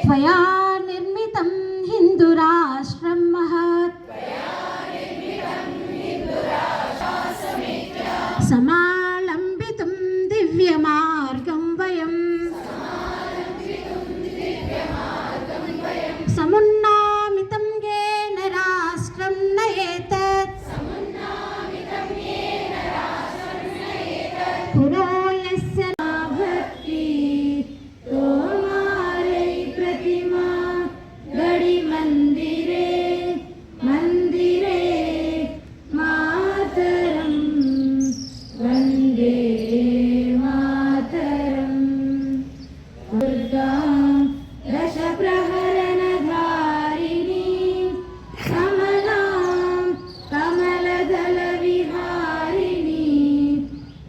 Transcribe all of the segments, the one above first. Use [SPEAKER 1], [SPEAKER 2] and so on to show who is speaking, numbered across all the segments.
[SPEAKER 1] त्वया निर्मितं हिन्दुराष्ट्रं महत् समालम्बितुं दिव्यमार्गं वयं समुन्नामितं येन राष्ट्रं नयेतत् पुरो यस्य भक्ति तोमारै प्रतिमा गड़ी मंदिरे मंदिरे मातरं वंदे मातरं दुर्गा दश प्रहरण धारिणी कमलां कमलदल विहारिणी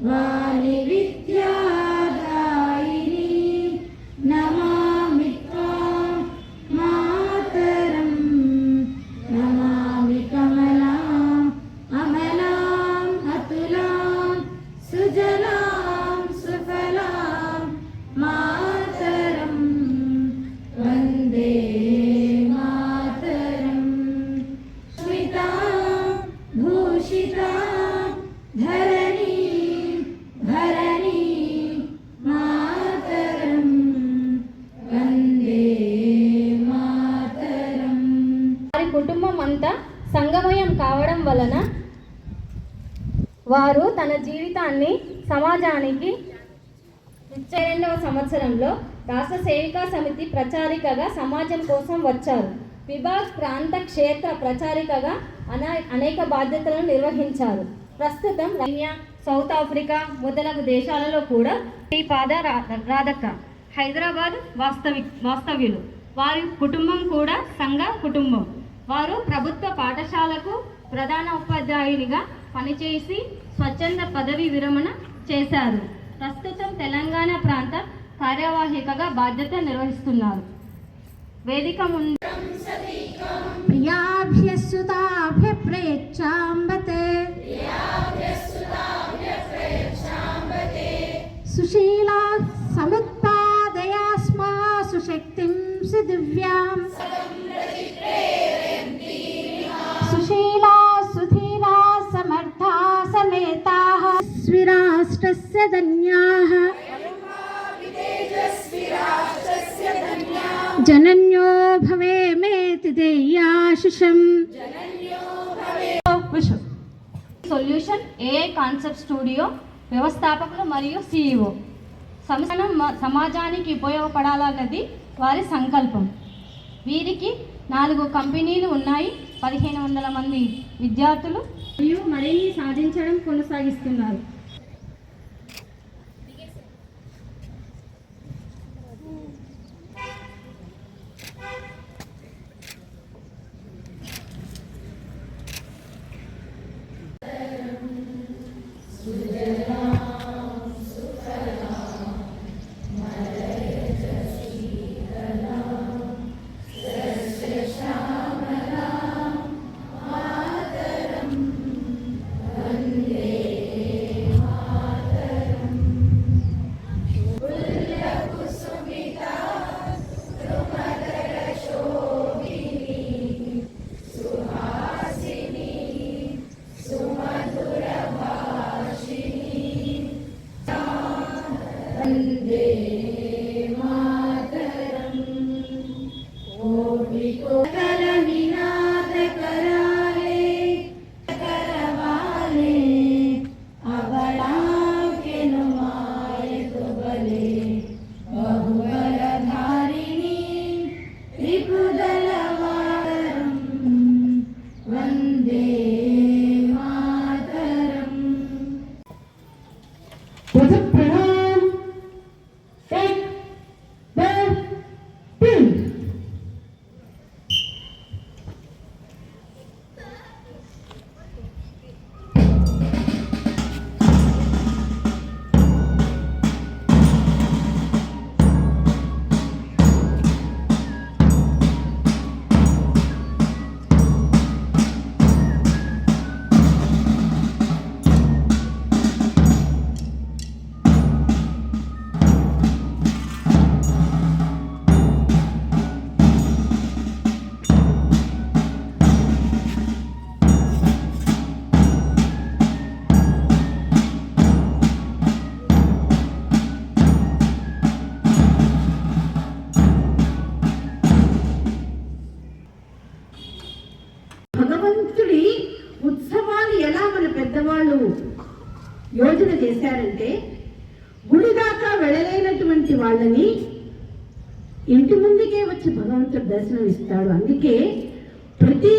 [SPEAKER 1] वाली विद्यादायिनी नमामि त्वां मातरं नमामि कमलां अमलां अतुलां सुजलां सुफलां मातरं वन्दे मातरं स्मितां भूषितां धरणीं धरणीं मातरं वन्दे मातरं।
[SPEAKER 2] వారి కుటుంబం అంతా సంగమయం కావడం వలన వారు తన జీవితాన్ని సమాజానికి 22వ సంవత్సరంలో రాష్ట్ర సేవికా సమితి ప్రచారికగా సమాజం కోసం వచ్చారు. విభాగ్ ప్రాంత క్షేత్ర ప్రచారికగా అనేక బాధ్యతలను నిర్వహించారు. ప్రస్తుతం కెన్యా, సౌత్ ఆఫ్రికా మొదలగు దేశాలలో కూడా శ్రీపాద రాధక్క హైదరాబాద్ వాస్తవ్యులు. వారి కుటుంబం కూడా సంఘ కుటుంబం. వారు ప్రభుత్వ పాఠశాలకు ప్రధాన ఉపాధ్యాయునిగా పనిచేసి స్వచ్ఛంద పదవి విరమణ చేశారు. ప్రస్తుతం తెలంగాణ ప్రాంత కార్యవాహికగా బాధ్యత నిర్వహిస్తున్నారు. వేదిక ముందు
[SPEAKER 1] సుశీలా సముత్పాదయాస్మా సుశక్తిం సుదివ్యాం సుశీలా సుధీరా సమర్థా సమేతాః స్విరాష్ట్రస్య ధన్యాః జనన్యో భవేమేతి దేయాశిషం.
[SPEAKER 2] సొల్యూషన్ ఏఐ కాన్సెప్ట్ స్టూడియో వ్యవస్థాపకులు మరియు సిఇఓ. సంస్థానం సమాజానికి ఉపయోగపడాలన్నది వారి సంకల్పం. వీరికి 4 కంపెనీలు ఉన్నాయి, 1500 మంది విద్యార్థులు మరియు మరిన్ని సాధించడం కొనసాగిస్తున్నారు.
[SPEAKER 1] प्रथम प्रणाम एक
[SPEAKER 3] లేనటువంటి వాళ్ళని ఇంటి ముందుకే వచ్చి భగవంతుడు దర్శనం ఇస్తాడు. అందుకే ప్రతి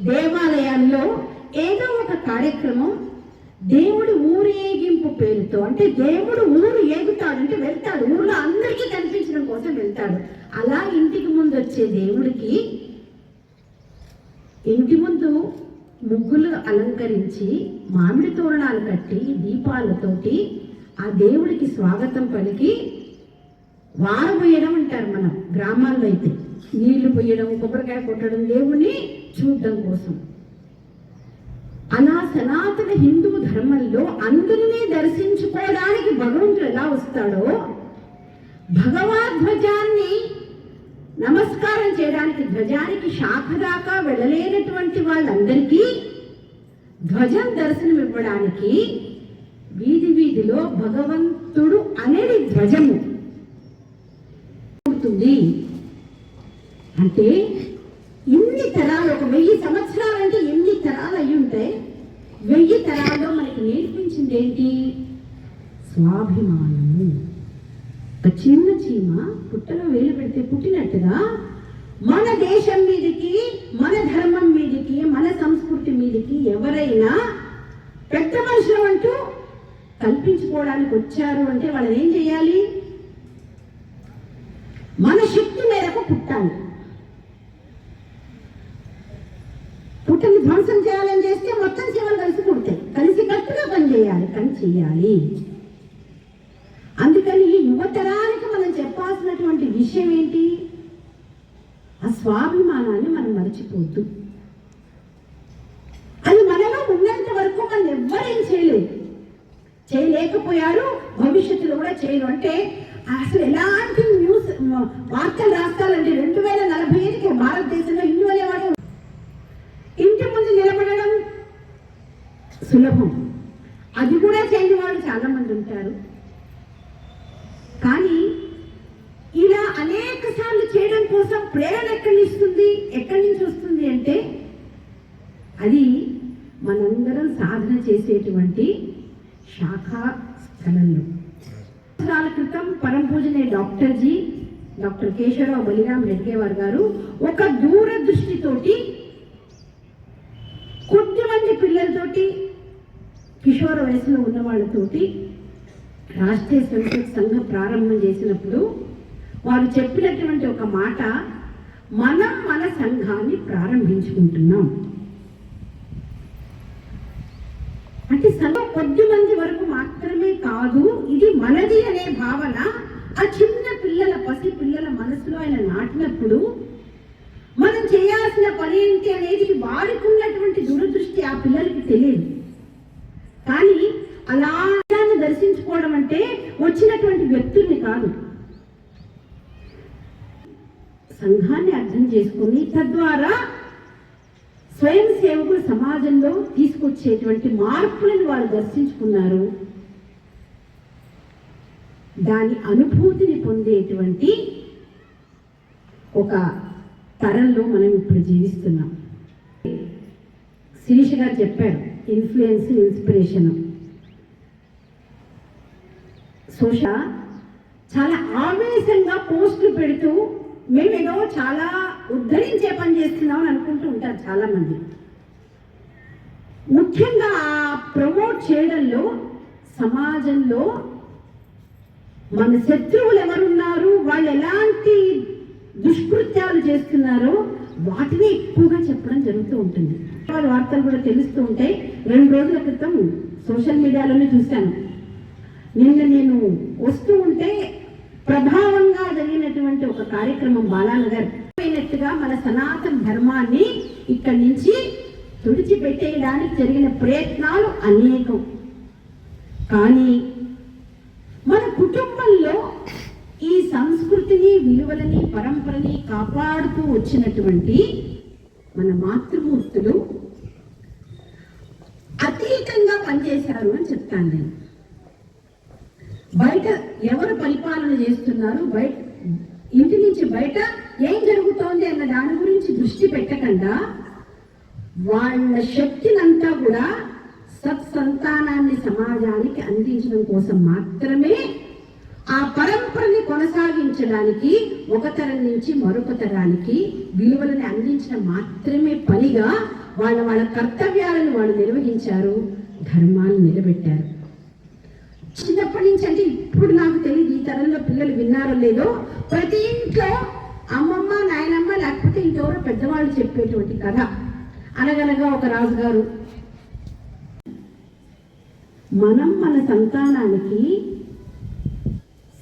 [SPEAKER 3] దేవాలయాల్లో ఏదో ఒక కార్యక్రమం దేవుడు ఊరేగింపు పేరుతో, అంటే దేవుడు ఊరు ఏగుతాడు, అంటే వెళ్తాడు, ఊర్లో అందరికీ కనిపించడం కోసం వెళ్తాడు. అలా ఇంటికి ముందు వచ్చే దేవుడికి ఇంటి ముందు ముగ్గులు అలంకరించి మామిడి తోరణాలు కట్టి దీపాలతోటి ఆ దేవుడికి స్వాగతం పలికి వారు పోయడం అంటారు మన గ్రామాల్లో అయితే. నీళ్లు పోయడం, కొబ్బరికాయ కొట్టడం, దేవుణ్ణి చూడడం కోసం. అలా సనాతన హిందూ ధర్మంలో అందరినీ దర్శించుకోవడానికి భగవంతుడు ఎలా వస్తాడో, భగవద్ధ్వజాన్ని నమస్కారం చేయడానికి ధ్వజానికి శాఖ దాకా వెళ్ళలేనటువంటి వాళ్ళందరికీ ధ్వజం దర్శనం ఇవ్వడానికి వీధి వీధిలో భగవంతుడు అనేది ధ్వజము ఉంటుంది. అంటే ఇన్ని తరాలు, ఒక 1000 సంవత్సరాలంటే ఎన్ని తరాలు అయి ఉంటాయి. 1000 తరాల్లో మనకి నేర్పించింది ఏంటి? స్వాభిమానము. ఒక చిన్న చీమ పుట్టలో వేలు పెడితే పుట్టినట్టుగా మన దేశం మీదకి, మన ధర్మం మీదకి, మన సంస్కృతి మీదకి ఎవరైనా పెద్ద మనుషులు అంటూ కల్పించుకోవడానికి వచ్చారు అంటే వాళ్ళని ఏం చేయాలి? మన శక్తి మేరకు పుట్టాలి. పుట్టని ధ్వంసం చేయాలని చేస్తే మొత్తం చీమలు కలిసి పుడతాయి. కలిసి కట్టుగా పనిచేయాలి, కానీ చెయ్యాలి. అందుకని ఈ యువతరానికి మనం చెప్పాల్సినటువంటి విషయం ఏంటి? ఆ స్వాభిమానాన్ని మనం మర్చిపోద్దు. అది మనలో ఉన్నంత వరకు మనం ఎవ్వరేం చేయలేకపోయారు, భవిష్యత్తులో కూడా చేయరు. అంటే అసలు ఎలాంటి న్యూస్ వార్తలు రాస్తారంటే 2045కి భారతదేశంలో ఇన్ని వాళ్ళేవాడు ఇంటి ముందు నిలబడడం సులభం. అది కూడా చేయని వాళ్ళు చాలా మంది ఉంటారు. కానీ ఇలా అనేక సార్లు చేయడం కోసం ప్రేరణ ఎక్కడి నుంచి వస్తుంది అంటే అది మనందరం సాధన చేసేటువంటి శాఖా స్థలంలో. సంవత్సరాల క్రితం పరమ పూజనే డాక్టర్ కేశవరావు బలిరామ్ రెడ్డివార్ గారు ఒక దూరదృష్టితోటి కొద్దిమంది పిల్లలతోటి, కిషోర వయసులో ఉన్న వాళ్ళతోటి రాష్ట్రీయ స్వయంసేవక సంఘం ప్రారంభం చేసినప్పుడు వారు చెప్పినటువంటి ఒక మాట, మనం మన సంఘాన్ని ప్రారంభించుకుంటున్నాం. అంటే సంఘం కొద్ది మంది వరకు మాత్రమే కాదు, ఇది మనది అనే భావన ఆ చిన్న పసి పిల్లల మనసులో ఆయన నాటినప్పుడు మనం చేయాల్సిన పని ఏంటి అనేది వారికి ఉన్నటువంటి దూరదృష్టి ఆ పిల్లలకి తెలియదు. కానీ అలా దర్శించుకోవడం అంటే వచ్చినటువంటి వ్యక్తుల్ని కాదు, సంఘాన్ని అర్థం చేసుకుని తద్వారా స్వయం సేవకులు సమాజంలో తీసుకొచ్చేటువంటి మార్పులను వారు దర్శించుకున్నారు. దాని అనుభూతిని పొందేటువంటి ఒక తరంలో మనం ఇప్పుడు జీవిస్తున్నాం. శిరీష గారు చెప్పారు, ఇన్ఫ్లుయెన్స్, ఇన్స్పిరేషన్. సోషల్ చాలా ఆవేశంగా పోస్టులు పెడుతూ మేమేదో చాలా ఉద్ధరించే పని చేస్తున్నాం అని అనుకుంటూ ఉంటారు చాలా మంది. ముఖ్యంగా ప్రమోట్ చేయడంలో సమాజంలో మన శత్రువులు ఎవరున్నారు, వాళ్ళు ఎలాంటి దుష్కృత్యాలు చేస్తున్నారో వాటిని ఎక్కువగా చెప్పడం జరుగుతూ ఉంటుంది. వాళ్ళ వార్తలు కూడా తెలుస్తూ ఉంటాయి. 2 రోజుల క్రితం సోషల్ మీడియాలోనే చూశాను. నిన్న నేను వస్తూ ఉంటే ప్రభావంగా జరిగినటువంటి ఒక కార్యక్రమం బాలానగర్ అయినట్టుగా మన సనాతన ధర్మాన్ని ఇక్కడి నుంచి తుడిచిపెట్టేయడానికి జరిగిన ప్రయత్నాలు అనేకం. కానీ మన కుటుంబంలో ఈ సంస్కృతిని, విలువలని, పరంపరని కాపాడుతూ వచ్చినటువంటి మన మాతృమూర్తులు అతీతంగా పనిచేశారు అని చెప్తాను నేను. బయట ఎవరు పరిపాలన చేస్తున్నారు, బయట ఇంటి నుంచి బయట ఏం జరుగుతోంది అన్న దాని గురించి దృష్టి పెట్టకుండా వాళ్ళ శక్తినంతా కూడా సత్సంతానాన్ని సమాజానికి అందించడం కోసం మాత్రమే, ఆ పరంపరని కొనసాగించడానికి ఒక తరం నుంచి మరొక తరానికి విలువలను అందించడం మాత్రమే పనిగా వాళ్ళ కర్తవ్యాలను వాళ్ళు నిర్వహించారు, ధర్మాన్ని నిలబెట్టారు. చిన్నప్పటి నుంచి అంటే ఇప్పుడు నాకు తెలియదు ఈ తరంలో పిల్లలు విన్నారో లేదో, ప్రతి ఇంట్లో అమ్మమ్మ నాయనమ్మ లేకపోతే ఇంకెవరో పెద్దవాళ్ళు చెప్పేటువంటి కథ. అనగనగా ఒక రాజుగారు. మనం మన సంతానానికి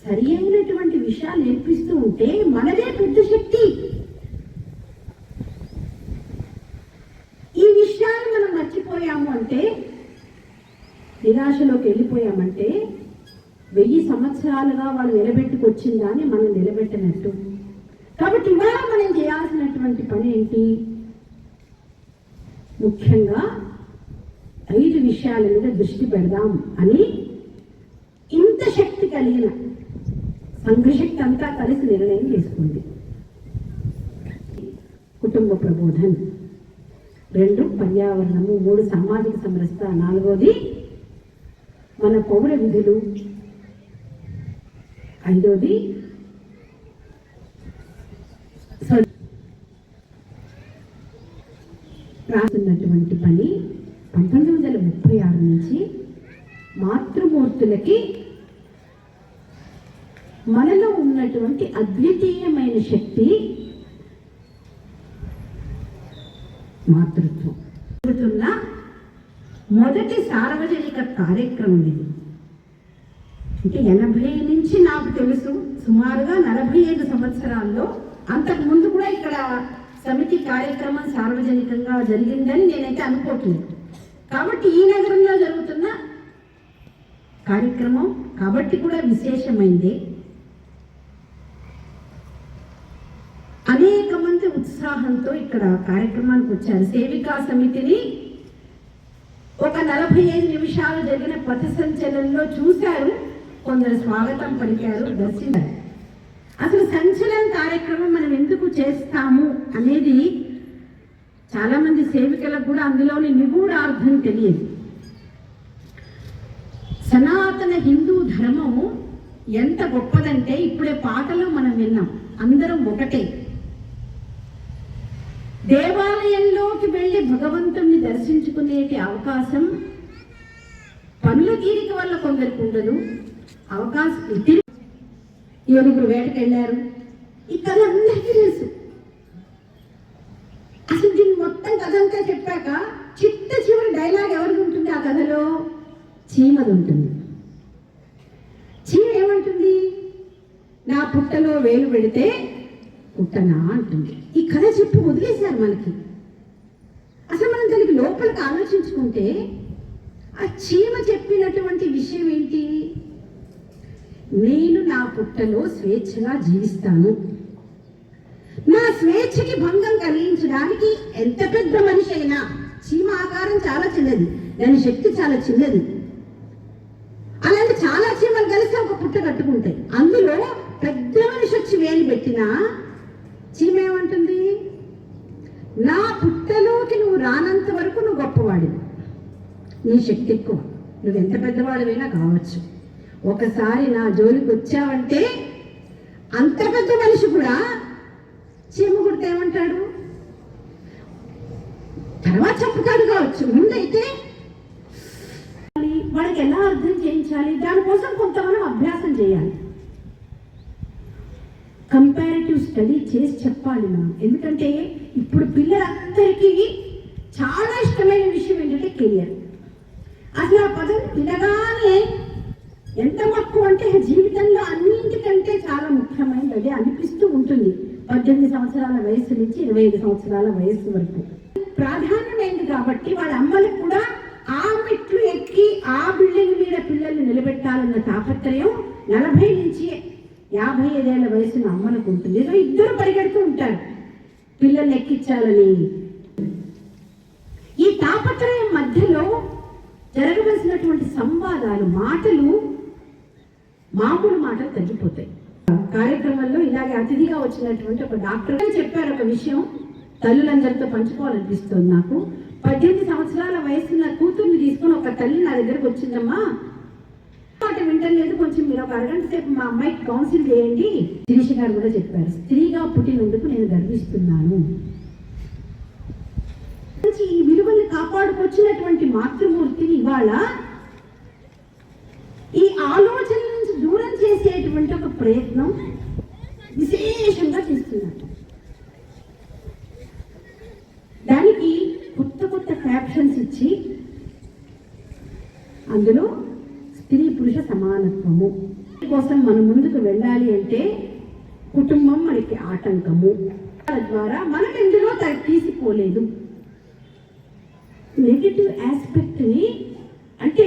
[SPEAKER 3] సరి అయినటువంటి విషయాలు నేర్పిస్తూ ఉంటే మనదే పెద్ద శక్తి. ఈ విషయాలు మనం మర్చిపోయాము అంటే, నిరాశలోకి వెళ్ళిపోయామంటే 1000 సంవత్సరాలుగా వాళ్ళు నిలబెట్టుకొచ్చిన దాన్ని మనం నిలబెట్టనట్టు. కాబట్టి ఇవాళ మనం చేయాల్సినటువంటి పని ఏంటి? ముఖ్యంగా 5 విషయాల మీద దృష్టి పెడదాం అని ఇంత శక్తి కలిగిన సంఘశక్తి అంతా కలిసి నిర్ణయం చేసుకుంది. కుటుంబ ప్రబోధన్, 2 పర్యావరణము, 3 సామాజిక సమరసత, 4వది మన పౌర విధులు, 5వది రాస్తున్నటువంటి పని 1936 నుంచి మాతృమూర్తులకి మనలో ఉన్నటువంటి అద్వితీయమైన శక్తి మాతృత్వం జరుగుతున్న మొదటి సార్వజనిక కార్యక్రమం ఇది. అంటే 80 నుంచి నాకు తెలుసు సుమారుగా 45 సంవత్సరాల్లో, అంతకు ముందు కూడా ఇక్కడ సమితి కార్యక్రమం సార్వజనికంగా జరిగిందని నేనైతే అనుకోవట్లేదు. కాబట్టి ఈ నగరంలో జరుగుతున్న కార్యక్రమం కాబట్టి కూడా విశేషమైంది. అనేక మంది ఉత్సాహంతో ఇక్కడ కార్యక్రమానికి వచ్చారు. సేవికా సమితిని ఒక 45 నిమిషాలు జరిగిన పథ సంచలనంలో చూశారు, కొందరు స్వాగతం పలికారు, దర్శించారు. అసలు సంచలన కార్యక్రమం మనం ఎందుకు చేస్తాము అనేది చాలా మంది సేవికలకు కూడా అందులోని నిగూఢార్థం తెలియదు. సనాతన హిందూ ధర్మము ఎంత గొప్పదంటే, ఇప్పుడే పాటలో మనం విన్నాం, అందరం ఒకటే. దేవాలయంలోకి వెళ్ళి భగవంతుణ్ణి దర్శించుకునే అవకాశం పనుల తీరిక వల్ల కొందరికి ఉండదు. అవకాశం ఏడుగురు వేటకు వెళ్ళారు. ఈ కథ అందరికీ తెలుసు. అసలు దీన్ని మొత్తం కథ అంతా చెప్పాక చిట్ట చివరి డైలాగ్ ఎవరికి ఉంటుంది ఆ కథలో? చీమది ఉంటుంది. చీమ ఏమంటుంది? నా పుట్టలో వేలు పెడితే పుట్టనా అంటుంది. ఈ కథ చెప్పి వదిలేశారు మనకి. అసలు మనం దానికి లోపలికి ఆలోచించుకుంటే ఆ చీమ చెప్పినటువంటి విషయం ఏంటి? నేను నా పుట్టలో స్వేచ్ఛగా జీవిస్తాను. నా స్వేచ్ఛకి భంగం కలిగించడానికి ఎంత పెద్ద మనిషి అయినా, చీమ ఆకారం చాలా చిన్నది, దాని శక్తి చాలా చిన్నది, అలాంటి చాలా చీమలు కలిసి ఒక పుట్ట కట్టుకుంటాయి. అందులో పెద్ద మనిషి వచ్చి వేలు పెట్టినా చీమ ఏమంటుంది? నా పుట్టలోకి నువ్వు రానంత వరకు నువ్వు గొప్పవాడివి, నీ శక్తి ఎక్కువ, నువ్వెంత పెద్దవాడివైనా కావచ్చు. ఒకసారి నా జోలికి వచ్చావంటే అంత పెద్ద మనిషి కూడా చీమ కుడితే ఏమంటాడు? తర్వాత చెప్పుతాడు కావచ్చు, ముందైతే వాడికి ఎలా అర్థం చేయించాలి, దానికోసం కొంతమంది అభ్యాసం చేయాలి, కంపారిటివ్ స్టడీ చేసి చెప్పాలి మనం. ఎందుకంటే ఇప్పుడు పిల్లలందరికీ చాలా ఇష్టమైన విషయం ఏంటంటే కెరియర్. అసలు ఆ పదం వినగానే ఎంత మక్కువ అంటే జీవితంలో అన్నింటికంటే చాలా ముఖ్యమైనది అనిపిస్తూ ఉంటుంది. 18 సంవత్సరాల వయసు నుంచి 25 సంవత్సరాల వయసు వరకు ప్రాధాన్యమైంది. కాబట్టి వాళ్ళ అమ్మలకు కూడా ఆ మెట్లు ఎక్కి ఆ బిల్డింగ్ మీద పిల్లల్ని నిలబెట్టాలన్న తాపత్రయం 40 నుంచి 55 ఏళ్ల వయసున్న అమ్మలకు ఉంటుంది. ఏదో ఇద్దరు పరిగెడుతూ ఉంటారు పిల్లల్ని ఎక్కించాలని. ఈ తాపత్రయం మధ్యలో జరగవలసినటువంటి సంవాదాలు, మాటలు, మామూలు మాటలు తగ్గిపోతాయి. కార్యక్రమంలో ఇలాగే అతిథిగా వచ్చినటువంటి ఒక డాక్టర్ చెప్పారు ఒక విషయం, తల్లులందరితో పంచుకోవాలనిపిస్తుంది నాకు. 18 సంవత్సరాల వయసున్న కూతుర్ని తీసుకుని ఒక తల్లి నా దగ్గరకు వచ్చిందమ్మా, మాట వింటలేదు, కొంచెం మీరు ఒక అరగంట సేపు మా అమ్మాయికి కౌన్సిల్ చేయండి. శిరీష గారు కూడా చెప్పారు, స్త్రీగా పుట్టినందుకు నేను గర్విస్తున్నాను. ఈ విలువల్ని కాపాడుకొచ్చినటువంటి మాతృమూర్తిని ఇవాళ ఈ ఆలోచన నుంచి దూరం చేసేటువంటి ఒక ప్రయత్నం విశేషంగా చేస్తున్నారు. దానికి కొత్త కొత్త క్యాప్షన్స్ ఇచ్చి అందులో స్త్రీ పురుష సమానత్వము కోసం మనం ముందుకు వెళ్ళాలి అంటే కుటుంబం మనకి ఆటంకము ద్వారా మనం ఎందులో తీసిపోలేదు. నెగిటివ్ ఆస్పెక్ట్ని అంటే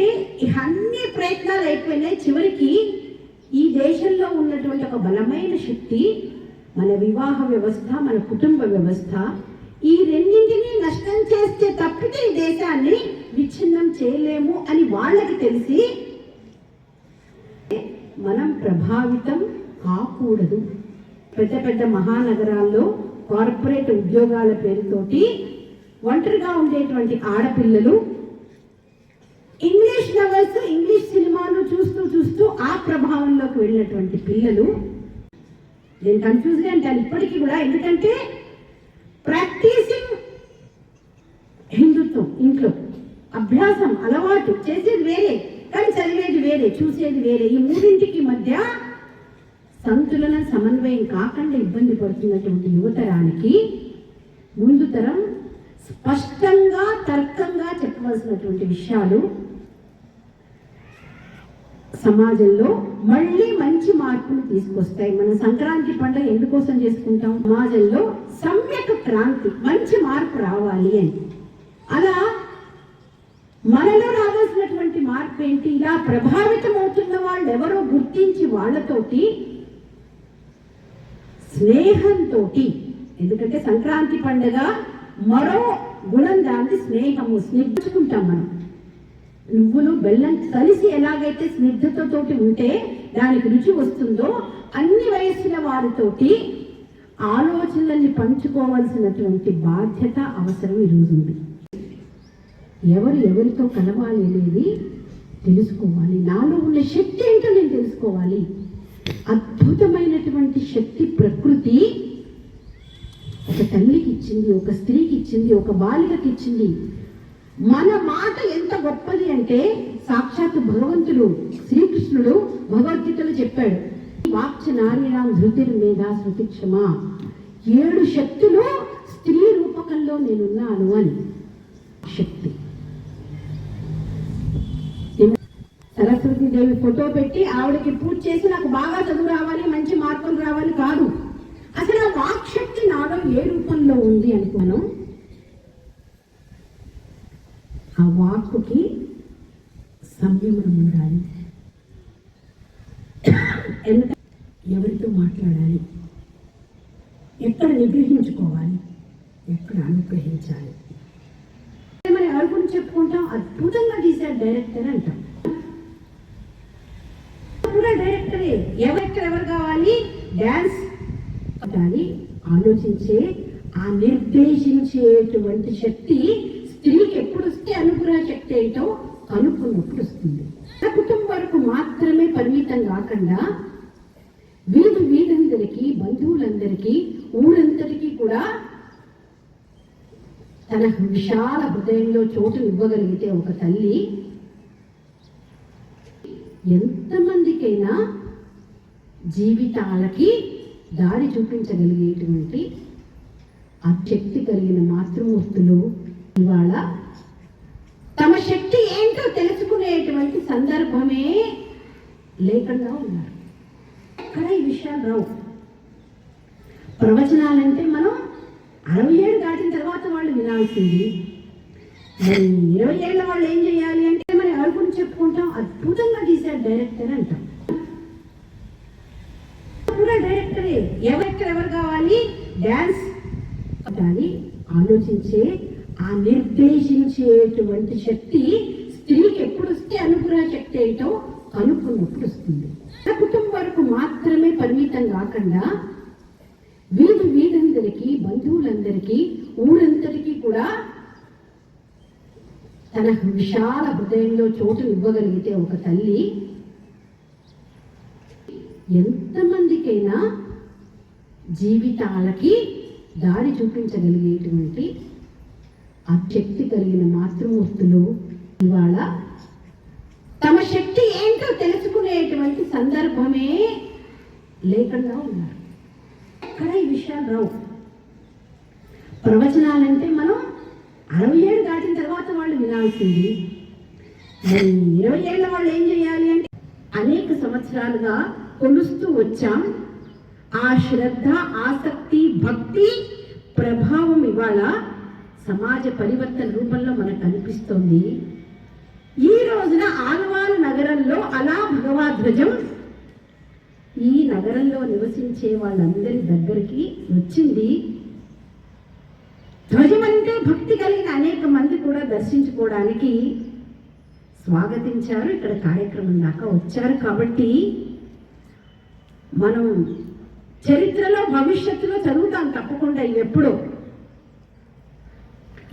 [SPEAKER 3] అన్ని ప్రయత్నాలు అయిపోయినాయి. చివరికి ఈ దేశంలో ఉన్నటువంటి ఒక బలమైన శక్తి మన వివాహ వ్యవస్థ, మన కుటుంబ వ్యవస్థ, ఈ రెండింటినీ నష్టం చేస్తే తప్పితే ఈ దేశాన్ని విచ్ఛిన్నం చేయలేము అని వాళ్ళకి తెలిసి మనం ప్రభావితం కాకూడదు. పెద్ద పెద్ద మహానగరాల్లో కార్పొరేట్ ఉద్యోగాల పేరుతోటి ఒంటరిగా ఉండేటువంటి ఆడపిల్లలు ఇంగ్లీష్ నవల్స్, ఇంగ్లీష్ సినిమాలు చూస్తూ చూస్తూ ఆ ప్రభావంలోకి వెళ్ళినటువంటి పిల్లలు. నేను కన్ఫ్యూజ్గా అంటాను ఇప్పటికీ కూడా, ఎందుకంటే ప్రాక్టీసింగ్ హిందుత్వం ఇంట్లో అభ్యాసం అలవాటు చేసేది వేరే, కానీ చదివేది వేరే, చూసేది వేరే. ఈ మూడింటికి మధ్య సంతులన సమన్వయం కాకుండా ఇబ్బంది పడుతున్నటువంటి యువతరానికి ముందు తరం స్పష్టంగా తర్కంగా చెప్పవలసినటువంటి విషయాలు సమాజంలో మళ్ళీ మంచి మార్పులు తీసుకొస్తాయి. మన సంక్రాంతి పండుగ ఎందుకోసం చేసుకుంటాం? సమాజంలో సమ్యక్ క్రాంతి, మంచి మార్పు రావాలి అని. అలా మనలో రావాల్సినటువంటి మార్పు ఏంటి? ఇలా ప్రభావితం అవుతున్న వాళ్ళు ఎవరో గుర్తించి వాళ్ళతోటి స్నేహంతో, ఎందుకంటే సంక్రాంతి పండుగ మరో గుణం దాన్ని స్నేహము, స్నిగ్ధుకుంటాం మనం. నువ్వులు బెల్లం కలిసి ఎలాగైతే స్నిగ్ధతతోటి ఉంటే దానికి రుచి వస్తుందో, అన్ని వయస్సుల వారితోటి ఆలోచనల్ని పంచుకోవాల్సినటువంటి బాధ్యత అవసరం ఈరోజు ఉంది. ఎవరు ఎవరితో కలవాలి అనేది తెలుసుకోవాలి. నాలో ఉన్న శక్తి ఏంటో నేను తెలుసుకోవాలి. అద్భుతమైనటువంటి శక్తి ప్రకృతి ఒక తల్లికి ఇచ్చింది, ఒక స్త్రీకి ఇచ్చింది, ఒక బాలికకి ఇచ్చింది. మన మాట ఎంత గొప్పది అంటే సాక్షాత్ భగవంతుడు శ్రీకృష్ణుడు భగవద్గీతలో చెప్పాడు, వాక్చ నారీణాం ధృతిర్మేధా శృతిక్షమ, 7 శక్తులు స్త్రీ రూపకంలో నేనున్నాను అని. శక్తి సరస్వతీదేవి ఫోటో పెట్టి ఆవిడకి పూజ చేసి నాకు బాగా చదువు రావాలి, మంచి మార్కులు రావాలి కాదు. అసలు ఆ వాక్ శక్తి నాలో ఏ రూపంలో ఉంది అనుకోను. ఆ వాక్కుకి సంయమనం ఉండాలి. ఎంత ఎవరితో మాట్లాడాలి, ఎక్కడ నిగ్రహించుకోవాలి, ఎక్కడ అనుగ్రహించాలి. మనం ఎవరి గురించి చెప్పుకుంటాం? అద్భుతంగా తీశారు డైరెక్టర్ అంటాం. కూడా డైరెక్టరే. ఎవరు కావాలి? డ్యాన్స్ కానీ ఆలోచించే ఆ నిర్దేశించేటువంటి శక్తి స్త్రీకి ఎప్పుడు వస్తే అనుగ్రహ శక్తి ఏంటో కనుక్కున్నప్పుడు వస్తుంది. కుటుంబం వరకు మాత్రమే పరిమితం కాకుండా వీధందరికీ, బంధువులందరికీ, ఊరంతటికీ కూడా తన విశాల హృదయంలో చోటు ఇవ్వగలిగితే ఒక తల్లి ఎంతమందికైనా జీవితాలకి దారి చూపించగలిగేటువంటి ఆ శక్తి కలిగిన మాతృమూర్తులు ఇవాళ తమ శక్తి ఏంటో తెలుసుకునేటువంటి సందర్భమే లేకుండా ఉన్నారు. ఎక్కడ ఈ విషయాలు రావు. ప్రవచనాలంటే మనం 60 ఏళ్ళు దాటిన తర్వాత వాళ్ళు వినాల్సింది. మరి 20 ఏళ్ళ వాళ్ళు ఏం చేయాలి అంటే మనం ఎవరి గురించి చెప్పుకుంటాం? అద్భుతంగా తీశారు డైరెక్టర్ అంటాం. కూడా డైరెక్టరే. ఎవరు కావాలి? డ్యాన్స్ కానీ ఆలోచించే ఆ నిర్దేశించేటువంటి శక్తి స్త్రీకి ఎప్పుడు వస్తే అనుగ్రహ శక్తి ఏంటో కనుక్కున్నప్పుడు వస్తుంది. కుటుంబం వరకు మాత్రమే పరిమితం కాకుండా వీధందరికీ, బంధువులందరికీ, ఊరంతటికీ కూడా తన విశాల హృదయంలో చోటు ఇవ్వగలిగితే ఒక తల్లి ఎంతమందికైనా జీవితాలకి దారి చూపించగలిగేటువంటి ఆ శక్తి కలిగిన మాతృమూర్తులు ఇవాళ తమ శక్తి ఏంటో తెలుసుకునేటువంటి సందర్భమే లేకుండా ఉన్నారు. ఎక్కడ ఈ విషయాలు రావు. ప్రవచనాలంటే మనం 60 ఏళ్ళు దాటిన తర్వాత వాళ్ళు వినాల్సింది. మరి 20 ఏళ్ళ వాళ్ళు ఏం చేయాలి అంటే అనేక సంవత్సరాలుగా కొలుస్తూ వచ్చాం. ఆ శ్రద్ధ, ఆసక్తి, భక్తి ప్రభావం ఇవాళ సమాజ పరివర్తన రూపంలో మనకు కనిపిస్తోంది. ఈ రోజున ఆలవాల నగరంలో అలా భగవద్ధ్వజం ఈ నగరంలో నివసించే వాళ్ళందరి దగ్గరికి వచ్చింది. ధ్వజం అంటే భక్తి కలిగిన అనేక మంది కూడా దర్శించుకోవడానికి స్వాగతించారు. ఇక్కడ కార్యక్రమం దాకా వచ్చారు. కాబట్టి మనం చరిత్రలో భవిష్యత్తులో చదువుతాం తప్పకుండా. ఎప్పుడో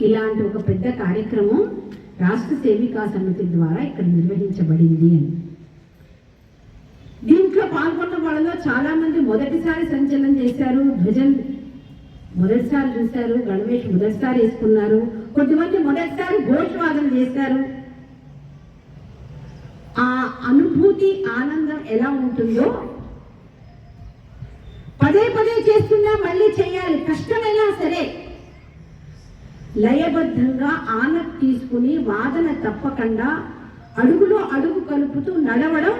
[SPEAKER 3] ఇలాంటి ఒక పెద్ద కార్యక్రమం రాష్ట్ర సేవికా సమితి ద్వారా ఇక్కడ నిర్వహించబడింది అని. దీంట్లో పాల్గొన్న వాళ్ళలో చాలా మంది మొదటిసారి సంచలనం చేశారు. ధ్వజం మొదటిసారి చూశారు. గణవేష్ మొదటిసారి వేసుకున్నారు. కొద్దిమంది మొదటిసారి ఘోషవాదం చేశారు. ఆ అనుభూతి, ఆనందం ఎలా ఉంటుందో పదే పదే చేస్తున్నా మళ్ళీ చేయాలి, కష్టమైనా సరే లయబద్ధంగా ఆనతి తీసుకుని వాదన తప్పకుండా అడుగులో అడుగు కలుపుతూ నడవడం,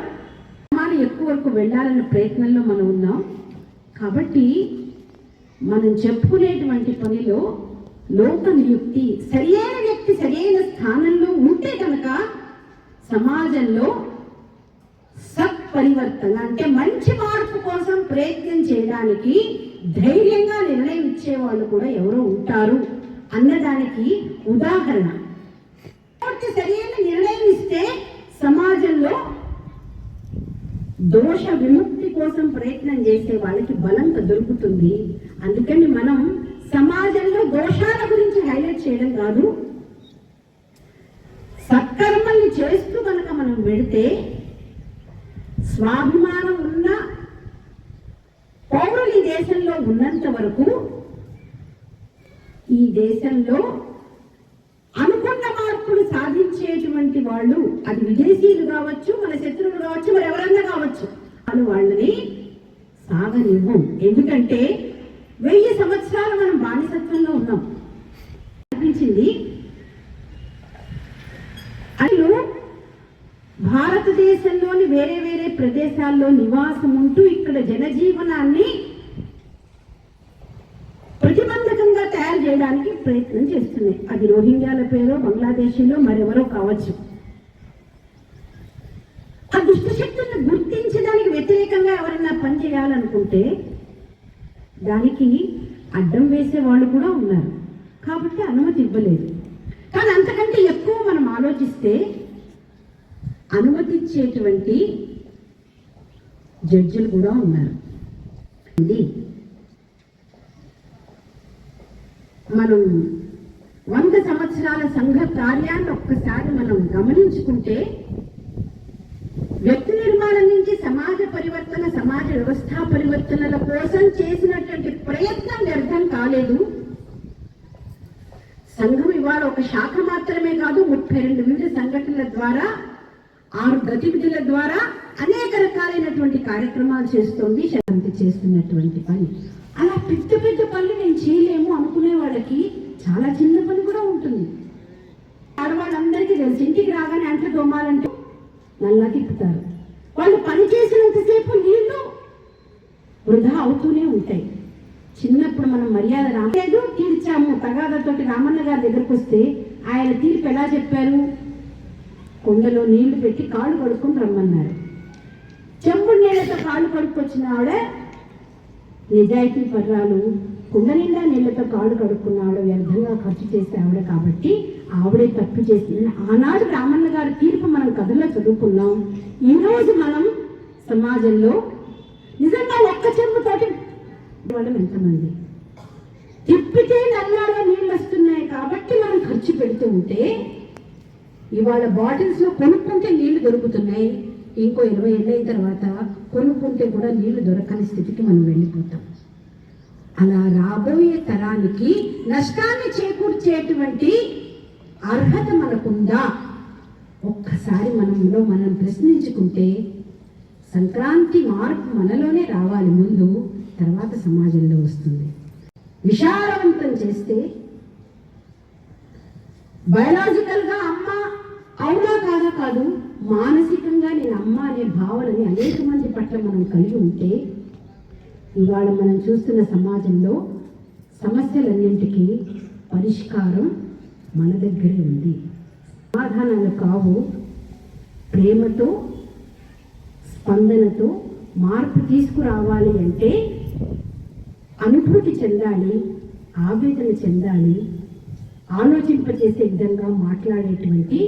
[SPEAKER 3] ఎక్కువ వరకు వెళ్ళాలన్న ప్రయత్నంలో మనం ఉన్నాం. కాబట్టి మనం చెప్పుకునేటువంటి పనిలో లోక నియుక్తి, సరైన వ్యక్తి సరైన స్థానంలో ఉంటే కనుక సమాజంలో సత్పరివర్తన అంటే మంచి మార్పు కోసం ప్రయత్నం చేయడానికి ధైర్యంగా నిర్ణయం ఇచ్చేవాళ్ళు కూడా ఎవరో ఉంటారు అన్నదానికి ఉదాహరణ. సరైన నిర్ణయం ఇస్తే సమాజంలో దోష విముక్తి కోసం ప్రయత్నం చేసే వాళ్ళకి బలంగా దొరుకుతుంది. అందుకని మనం సమాజంలో దోషాల గురించి హైలైట్ చేయడం కాదు, సత్కర్మల్ని చేస్తూ కనుక మనం వెళితే స్వాభిమానం ఉన్న పౌరులు ఈ దేశంలో ఉన్నంత వరకు ఈ దేశంలో అనుకున్న మార్పులు సాధించేటువంటి వాళ్ళు, అది విదేశీయులు కావచ్చు, మన శత్రువులు కావచ్చు, మరి ఎవరన్నా కావచ్చు, అని వాళ్ళని సాగనివ్వం. ఎందుకంటే 1000 సంవత్సరాలు మనం బానిసత్వంలో ఉన్నాం అనిపించింది. అసలు భారతదేశంలోని వేరే వేరే ప్రదేశాల్లో నివాసం ఉంటూ ఇక్కడ జనజీవనాన్ని ప్రతిబంధకంగా తయారు చేయడానికి ప్రయత్నం చేస్తున్నాయి. అది రోహింగ్యాల పేరో బంగ్లాదేశీలో మరెవరో కావచ్చు. ఆ దుష్టశక్తులను గుర్తించడానికి వ్యతిరేకంగా ఎవరైనా పనిచేయాలనుకుంటే దానికి అడ్డం వేసే వాళ్ళు కూడా ఉన్నారు. కాబట్టి అనుమతి ఇవ్వలేదు. కానీ అంతకంటే ఎక్కువ మనం ఆలోచిస్తే అనుమతి ఇచ్చేటువంటి జడ్జిలు కూడా ఉన్నారు. మనం 100 సంవత్సరాల సంఘ కార్యాన్ని ఒక్కసారి మనం గమనించుకుంటే వ్యక్తి నిర్మాణం నుంచి సమాజ పరివర్తన, సమాజ వ్యవస్థ పరివర్తనల కోసం చేసినటువంటి ప్రయత్నం వ్యర్థం కాలేదు. సంఘం ఇవాళ ఒక శాఖ మాత్రమే కాదు, 32 వివిధ సంఘటనల ద్వారా 6 గతివిధుల ద్వారా అనేక రకాలైనటువంటి కార్యక్రమాలు చేస్తోంది. శాంతి చేస్తున్నటువంటి పని. అలా పెద్ద పెద్ద పనులు నేను చేయలేము అనుకునే వాళ్ళకి చాలా చిన్న పని కూడా ఉంటుంది. ఆడవాళ్ళందరికీ తెలుసు, ఇంటికి రాగానే అంట్లు తోమాలంటే నల్లా తిప్పుతారు. వాళ్ళు పని చేసినంతసేపు నీళ్లు వృధా అవుతూనే ఉంటాయి. చిన్నప్పుడు మనం మర్యాద రాలేదు తీర్చాము తగాదతోటి రామన్న గారి దగ్గరకు వస్తే ఆయన తీర్పు ఎలా చెప్పారు? కుండలో నీళ్లు పెట్టి కాళ్ళు కడుక్కొని రమ్మన్నారు. చెంబుడు నీళ్లతో కాళ్ళు కడుక్కొచ్చిన ఆవిడ నిజాయితీ పర్రాలు, కుండ నిండా నీళ్లతో కాళ్ళు కడుక్కున్న ఆవిడ వ్యర్థంగా ఖర్చు చేసే ఆవిడ. కాబట్టి ఆవిడే తప్పు చేసింది. ఆనాడు రామన్న గారి తీర్పు మనం కథలో చదువుకున్నాం. ఈరోజు మనం సమాజంలో నిజంగా ఒక్క చెంబుతోటి వాళ్ళం ఎంతమంది? తిప్పితే నల్లాగా నీళ్ళు వస్తున్నాయి కాబట్టి మనం ఖర్చు పెడుతూ ఉంటే ఇవాళ బాటిల్స్ లో కొనుక్కుంటే నీళ్లు దొరుకుతున్నాయి. ఇంకో 20 ఏళ్ళ తర్వాత కొనుక్కుంటే కూడా నీళ్లు దొరకని స్థితికి మనం వెళ్ళిపోతాం. అలా రాబోయే తరానికి నష్టాన్ని చేకూర్చేటువంటి అర్హత మనకుందా ఒక్కసారి మనం ప్రశ్నించుకుంటే సంక్రాంతి మార్పు మనలోనే రావాలి, ముందు తర్వాత సమాజంలో వస్తుంది. విశాలవంతం చేస్తే బయలాజికల్గా అమ్మ అవునా కాదా కాదు, మానసికంగా నేను అమ్మ అనే భావనని అనేక మంది పట్ల మనం కలిగి ఉంటే ఇవాళ మనం చూస్తున్న సమాజంలో సమస్యలన్నింటికీ పరిష్కారం మన దగ్గరే ఉంది. సమాధానాలు కావు, ప్రేమతో స్పందనతో మార్పు తీసుకురావాలి అంటే అనుభూతి చెందాలి, ఆవేదన చెందాలి, ఆలోచింపచేసే విధంగా మాట్లాడేటువంటి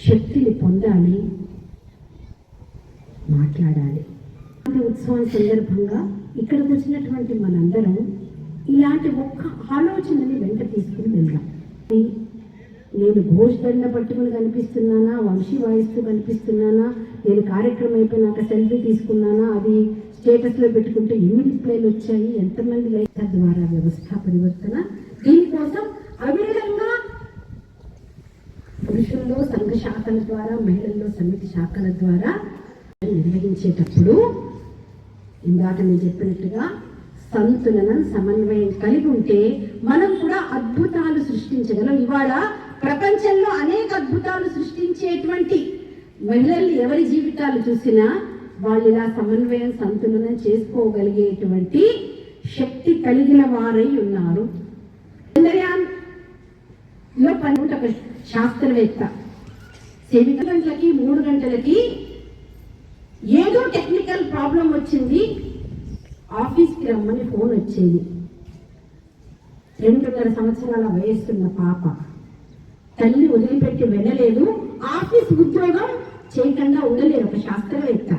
[SPEAKER 3] శక్తిని పొందాలి, మాట్లాడాలి. ఉత్సవం సందర్భంగా ఇక్కడికి వచ్చినటువంటి మనందరం ఇలాంటి ఒక్క ఆలోచనని వెంట తీసుకుని వెళ్దాం. నేను ఘోషదండ పట్టుకుని కనిపిస్తున్నానా, వంశీ వాయిస్తూ కనిపిస్తున్నానా, నేను కార్యక్రమం అయిపోయినాక సెల్ఫీ తీసుకున్నానా, అది స్టేటస్లో పెట్టుకుంటే ఎన్ని డిస్ప్లేలు వచ్చాయి, ఎంతమంది లైక్ ద్వారా వ్యవస్థ పరివర్తన. దీనికోసం అవిరళంగా పురుషుల్లో సంఘ శాఖల ద్వారా, మహిళల్లో సమితి శాఖల ద్వారా నిర్వహించేటప్పుడు ఇందాక నేను చెప్పినట్టుగా సంతులనం సమన్వయం కలిగి ఉంటే మనం కూడా అద్భుతాలు సృష్టించగలం. ఇవాళ ప్రపంచంలో అనేక అద్భుతాలు సృష్టించేటువంటి మహిళలు ఎవరి జీవితాలు చూసినా వాళ్ళు ఇలా సమన్వయం సంతులనం చేసుకోగలిగేటువంటి శక్తి కలిగిన వారై ఉన్నారు. చంద్రయాన్లో ఒక శాస్త్రవేత్త 2 గంటలకి 3 గంటలకి ఏదో టెక్నికల్ ప్రాబ్లం వచ్చింది, ఆఫీస్కి రమ్మని ఫోన్ వచ్చేది. 2.5 సంవత్సరాల వయస్సున్న పాప, తల్లి వదిలిపెట్టి వెళ్ళలేదు, ఆఫీస్ ఉద్యోగం చేయకుండా ఉండలేదు. ఒక శాస్త్రవేత్త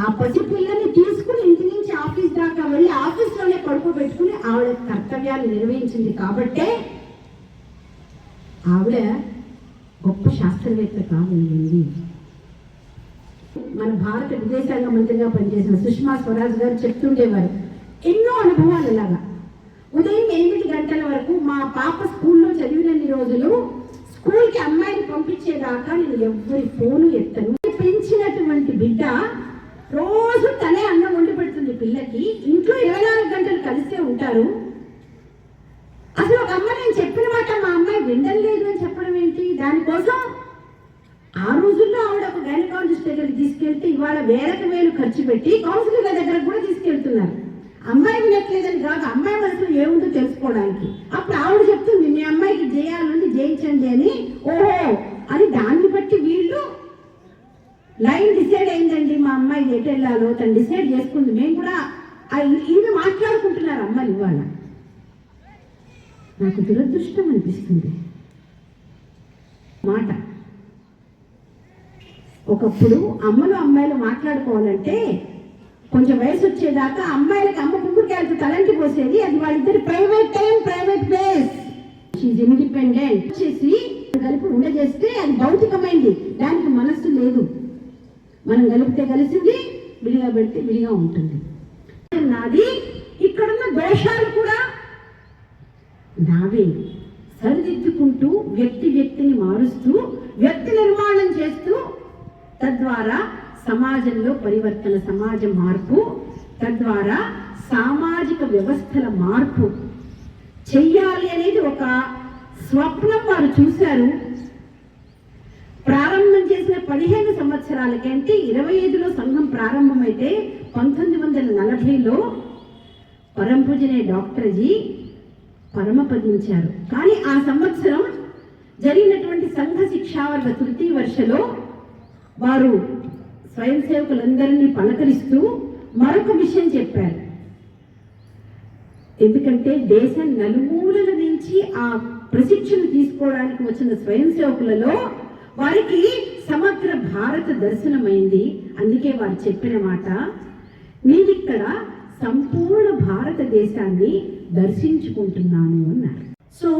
[SPEAKER 3] ఆ పసిపిల్లని తీసుకుని ఇంటి నుంచి ఆఫీస్ దాకా వెళ్ళి ఆఫీస్లోనే పడుకోబెట్టుకుని ఆవిడ కర్తవ్యాన్ని నిర్వహించింది. కాబట్టే ఆవిడ గొప్ప శాస్త్రవేత్త కాగలిగింది. మన భారత విదేశాంగ మంత్రిగా పనిచేసిన సుష్మా స్వరాజ్ గారు చెప్తుండేవారు ఎన్నో అనుభవాలు. అలాగా ఉదయం 8 గంటల వరకు మా పాప స్కూల్లో చదివినన్ని రోజులు స్కూల్కి అమ్మాయిని పంపించేదాకా నేను ఎవరి ఫోను ఎత్తను. పెంచినటువంటి బిడ్డ రోజు తనే అన్నం వండి పెడుతుంది పిల్లకి. ఇంట్లో 24 గంటలు కలిసే ఉంటారు. అసలు ఒక అమ్మ నేను చెప్పిన మాట మా అమ్మాయి వినలేదు అని చెప్పడం ఏంటి? దానికోసం ఆ రోజుల్లో ఆవిడ ఒక గైనకాలజిస్ట్ దగ్గరికి తీసుకెళ్తే ఇవాళ వేలకు వేలు ఖర్చు పెట్టి కౌన్సిలర్ల దగ్గర కూడా తీసుకెళ్తున్నారు. అమ్మాయి వినట్లేదని కాదు, అమ్మాయి మనసులో ఏముందో తెలుసుకోవడానికి. అప్పుడు ఆవిడ చెప్తుంది మీ అమ్మాయికి జయాలుండి జయించండి అని. ఓహో అని దాన్ని బట్టి వీళ్ళు లైన్ డిసైడ్ అయిందండి, మా అమ్మాయి ఎటు వెళ్ళాలో తను డిసైడ్ చేసుకుంది. మేము కూడా ఇవి మాట్లాడుకుంటున్నారు అమ్మాయిలు. ఇవాళ నాకు దురదృష్టం అనిపిస్తుంది మాట. ఒకప్పుడు అమ్మలు అమ్మాయిలు మాట్లాడుకోవాలంటే కొంచెం వయసు వచ్చేదాకా అమ్మాయిలకి అమ్మ కుక్కడికాయలతో తలంటి పోసేది. అది వాళ్ళిద్దరి private time, private place. She's independent చేసి కలిపి ఉండజేస్తే అది భౌతికమైంది, దానికి మనస్సు లేదు. మనం కలిపితే కలిసింది, విడిగా పెడితే విడిగా ఉంటుంది. నాది ఇక్కడున్న దోషాలు కూడా నావే. సరిదిద్దుకుంటూ వ్యక్తిని మారుస్తూ వ్యక్తి నిర్మాణం చేస్తూ తద్వారా సమాజంలో పరివర్తన, సమాజ మార్పు, తద్వారా సామాజిక వ్యవస్థల మార్పు చెయ్యాలి అనేది ఒక స్వప్నం వారు చూశారు. ప్రారంభం చేసిన 15 సంవత్సరాలకంటే 25లో సంఘం ప్రారంభమైతే 1940లో పరంపూజనే డాక్టర్జీ పరమపదించారు. కానీ ఆ సంవత్సరం జరిగినటువంటి సంఘ శిక్షావర్గ 3వ వర్షలో వారు స్వయం సేవకులందరినీ పలకరిస్తూ మరొక విషయం చెప్పారు. ఎందుకంటే దేశం నలుమూలల నుంచి ఆ ప్రశిక్షణ తీసుకోవడానికి వచ్చిన స్వయం సేవకులలో వారికి సమగ్ర భారత దర్శనమైంది. అందుకే వారు చెప్పిన మాట, నేనిక్కడ సంపూర్ణ భారతదేశాన్ని దర్శించుకుంటున్నాను అన్నారు. So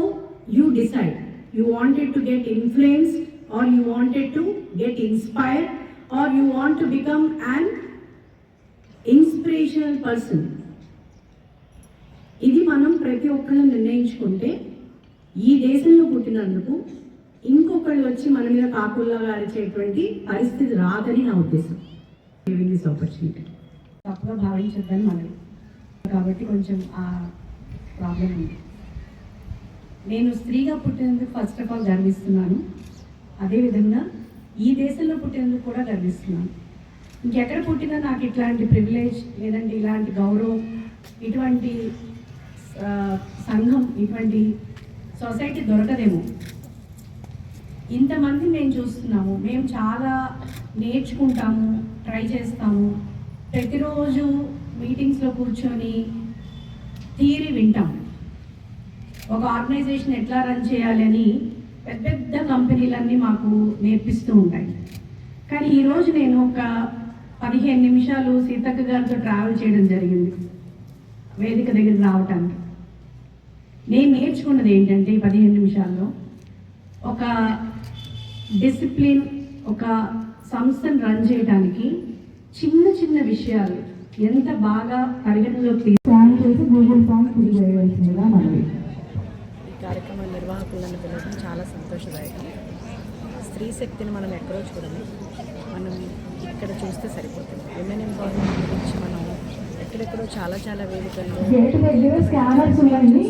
[SPEAKER 3] you decide, you wanted to get influenced or you wanted to get inspired or you want to become an inspirational person. ఇది మనం ప్రతి ఒక్కరు నిర్ణయించుకుంటే ఈ దేశంలో పుట్టినందుకు ఇంకొకళ్ళు వచ్చి మన మీద కాకుల్లాగా అరిచేటువంటి పరిస్థితి రాదని నా ఉద్దేశం. దిస్ ఆపర్చునిటీ తప్పుగా భావించద్దని మనవి, కాబట్టి కొంచెం ఆ ప్రాబ్లం ఉంది. నేను స్త్రీగా పుట్టినందుకు ఫస్ట్ ఆఫ్ ఆల్ గర్విస్తున్నాను. అదేవిధంగా ఈ దేశంలో పుట్టినందుకు కూడా గర్విస్తున్నాను. ఇంకెక్కడ పుట్టినా నాకు ఇట్లాంటి ప్రివిలేజ్ లేదంటే ఇలాంటి గౌరవం, ఇటువంటి సంఘం, ఇటువంటి సొసైటీ దొరకదేమో. ఇంతమంది మేము చూస్తున్నాము, మేము చాలా నేర్చుకుంటాము, ట్రై చేస్తాము. ప్రతిరోజు మీటింగ్స్లో కూర్చొని థియరీ వింటాం. ఒక ఆర్గనైజేషన్ ఎట్లా రన్ చేయాలి అని పెద్ద పెద్ద కంపెనీలన్నీ మాకు నేర్పిస్తూ ఉంటాయి. కానీ ఈరోజు నేను ఒక 15 నిమిషాలు సీతక్క గారితో ట్రావెల్ చేయడం జరిగింది వేదిక దగ్గరికి రావటానికి. నేను నేర్చుకున్నది ఏంటంటే ఈ 15 నిమిషాల్లో ఒక డిసిప్లిన్, ఒక సంస్థను రన్ చేయడానికి చిన్న చిన్న విషయాలు ఎంత బాగా పరిగణలోకి
[SPEAKER 4] స్కాన్ చేసి గూగుల్ ఫామ్ ఫిల్ చేయవలసిందిగా మనవి.
[SPEAKER 5] ఈ కార్యక్రమ నిర్వాహకులను పిలవడం చాలా సంతోషదాయకం. స్త్రీ శక్తిని మనం ఎక్కడో చూడము, మనం ఇక్కడ చూస్తే సరిపోతుంది. విమెన్ ఎంపవర్మెంట్ గురించి మనం ఎక్కడెక్కడో చాలా చాలా వేదికల్లో
[SPEAKER 4] గేట్ దగ్గర స్కానర్స్ ఉన్నాయి.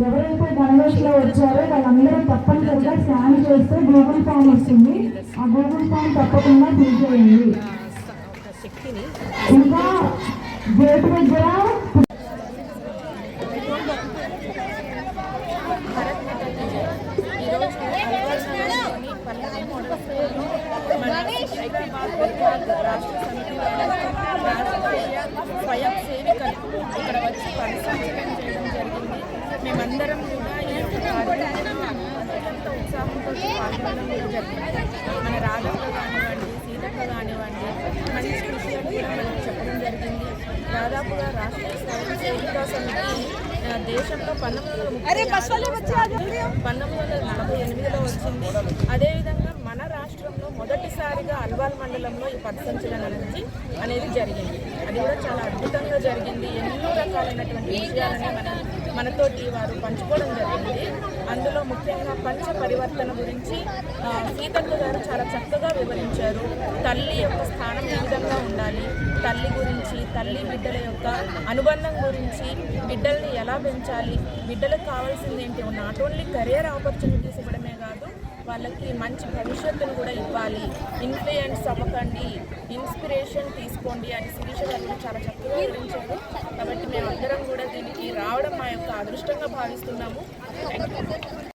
[SPEAKER 4] ఎవరైతే గణవేష్లో వచ్చారో వాళ్ళందరూ తప్పనిసరిగా స్కాన్ చేస్తే గూగుల్ ఫామ్ వస్తుంది. ఆ గూగుల్ ఫామ్ తప్పకుండా ఫిల్ చేయండి.
[SPEAKER 5] ఒక శక్తిని
[SPEAKER 4] ఇంకా గేట్ దగ్గర
[SPEAKER 5] స్వయం సేవికలు ఇక్కడ వచ్చి పరిశీలన చేయడం జరిగింది. మేమందరం కూడా ఈ కార్యక్రమంలో అత్యంత ఉత్సాహంతో పాల్గొనడం కూడా జరిగింది. మన రాధక్క కానివ్వండి, సీతక్క కానివ్వండి, మంచి విషయాలు కూడా మనకు చెప్పడం జరిగింది. దాదాపుగా రాష్ట్రీయ స్వయం సేవికా సమితి దేశంలో 1948లో వచ్చింది. అదేవిధంగా మన రాష్ట్రంలో మొదటిసారిగా అల్వాల్ మండలంలో ఈ పథసంచలన అనేది జరిగింది. అది కూడా చాలా అద్భుతంగా జరిగింది. ఎన్నో రకాలైనటువంటి విషయాలని మనతోటి వారు పంచుకోవడం జరిగింది. అందులో ముఖ్యంగా పంచ పరివర్తన గురించి సీతక్క గారు చాలా చక్కగా వివరించారు. తల్లి యొక్క స్థానం ఏ విధంగా ఉండాలి, తల్లి గురించి, తల్లి బిడ్డల యొక్క అనుబంధం గురించి, బిడ్డల్ని ఎలా పెంచాలి, బిడ్డలకు కావాల్సింది ఏంటి, నాట్ ఓన్లీ కెరియర్ ఆపర్చునిటీస్ ఇవ్వడమే కాదు, వాళ్ళకి మంచి భవిష్యత్తును కూడా ఇవ్వాలి. ఇన్ఫ్లుయెన్స్ అవ్వకండి, ఇన్స్పిరేషన్ తీసుకోండి అని శిరీష గారు కూడా చాలా చక్కగా వివరించారు. కాబట్టి మేమందరం కూడా దీనికి రావడం మా యొక్క అదృష్టంగా భావిస్తున్నాము. Thank you.